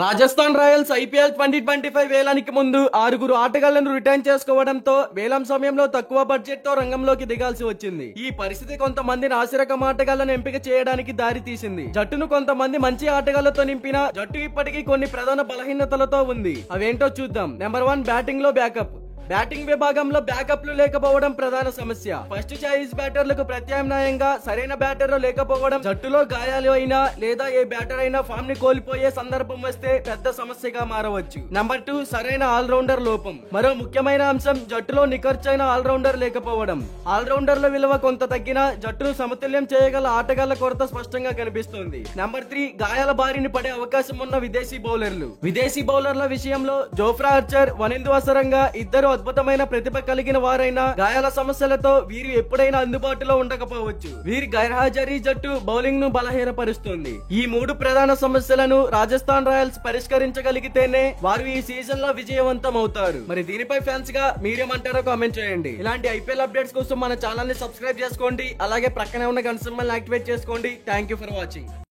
Rajasthan Royals IPL 2025 వేలానికి ముందు 6 ఆటగాళ్లను retain చేసుకోవడంతో వేలం సమయంలో తక్కువ బడ్జెట్ తో రంగంలోకి దిగాల్సి వచ్చింది. ఈ పరిస్థితి కొంతమంది నాసిరకం ఆటగాళ్లను ఎంపిక చేయడానికి దారి తీసింది. జట్టును కొంతమంది మంచి ఆటగాళ్లతో నింపిన జట్టు ఇప్పటికీ కొన్ని ప్రధాన బలహీనతలతో ఉంది. అవేంటో చూద్దాం. నెంబర్ 1, బ్యాటింగ్ లో బ్యాకప్. బ్యాటింగ్ విభాగంలో బ్యాకప్లు లేకపోవడం ప్రధాన సమస్య. ఫస్ట్ చాయిస్ బ్యాటర్లకు ప్రత్యామ్నాయంగా సరైన బ్యాటర్ లేకపోవడం, జట్టులో గాయాలు అయినా లేదా ఏ బ్యాటర్ అయినా ఫామ్ ని కోల్పోయే సందర్భం వస్తే పెద్ద సమస్యగా మారవచ్చు. నెంబర్ 2, సరైన ఆల్రౌండర్ లోపం. మరో ముఖ్యమైన అంశం జట్టులో నిఖర్చైన ఆల్రౌండర్ లేకపోవడం. ఆల్రౌండర్ల విలువ కొంత తగ్గినా జట్టును సమతుల్యం చేయగల ఆటగాళ్ల కొరత స్పష్టంగా కనిపిస్తోంది. నెంబర్ 3, గాయాల బారిన పడే అవకాశం ఉన్న విదేశీ బౌలర్లు. విదేశీ బౌలర్ల విషయంలో జోఫ్రా ఆర్చర్, వనిందు అసరంగా ఇద్దరు అద్భుతమైన ప్రతిభ కలిగిన వారైనా గాయాల సమస్యలతో వీరు ఎప్పుడైనా అందుబాటులో ఉండకపోవచ్చు. వీరి గైర్హాజరీ జట్టు బౌలింగ్ ను బలహీనపరుస్తుంది. ఈ 3 ప్రధాన సమస్యలను రాజస్థాన్ రాయల్స్ పరిష్కరించగలిగితేనే వారు ఈ సీజన్ లో విజయవంతం అవుతారు. మరి దీనిపై ఫ్యాన్స్ గా మీరేమంటారో కామెంట్ చేయండి. ఇలాంటి ఐపీఎల్ అప్డేట్స్ కోసం మన ఛానల్ ని సబ్స్క్రైబ్ చేసుకోండి. అలాగే ప్రక్కనే ఉన్న గంట సింబల్ యాక్టివేట్ చేసుకోండి. Thank you for watching.